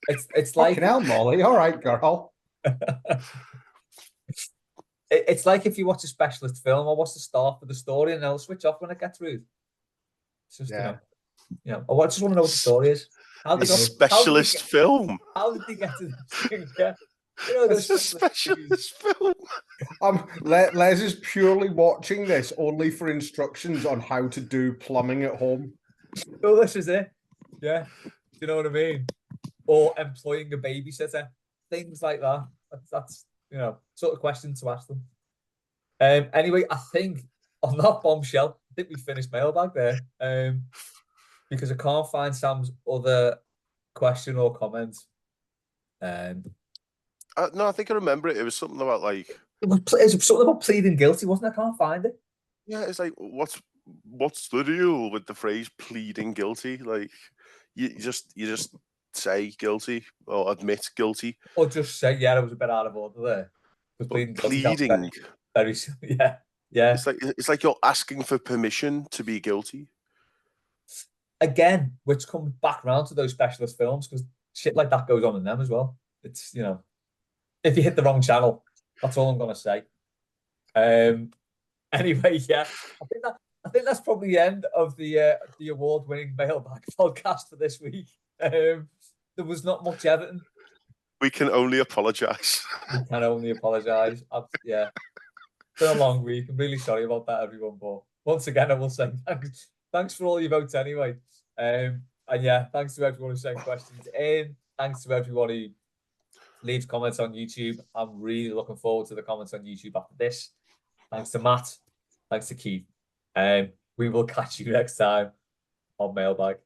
Speaker 1: it's like
Speaker 3: fucking hell, Molly. All right, girl.
Speaker 1: It's like if you watch a specialist film, or watch the start of the story, and I'll switch off when it gets rude. It's just I just want to know what the story is.
Speaker 2: A specialist film.
Speaker 1: How did they get to this thing? Yeah. You know,
Speaker 2: it's a specialist film.
Speaker 3: Les is purely watching this only for instructions on how to do plumbing at home.
Speaker 1: Oh, this is it. Yeah. You know what I mean? Or employing a babysitter. Things like that. That's sort of question to ask them. Anyway, I think on that bombshell, I think we finished Mailbag there. Because I can't find Sam's other question or comment.
Speaker 2: No, I think I remember it. It was something about like
Speaker 1: it was something about pleading guilty, wasn't it? I can't find it.
Speaker 2: Yeah, it's like what's the deal with the phrase pleading guilty? Like you just say guilty or admit guilty,
Speaker 1: or just say it was a bit out of order there.
Speaker 2: Pleading,
Speaker 1: very yeah.
Speaker 2: It's like you're asking for permission to be guilty.
Speaker 1: Again, which comes back around to those specialist films because shit like that goes on in them as well. It's if you hit the wrong channel, that's all I'm gonna say. Anyway, yeah, I think that's probably the end of the award-winning Mailbag podcast for this week. There was not much Everton.
Speaker 2: We can only apologise.
Speaker 1: We can only apologise. Yeah, it's been a long week. I'm really sorry about that, everyone. But once again, I will say thanks for all your votes anyway. And yeah, thanks to everyone who sent questions in. Thanks to everyone who leaves comments on YouTube. I'm really looking forward to the comments on YouTube after this. Thanks to Matt. Thanks to Keith. We will catch you next time on Mailbag.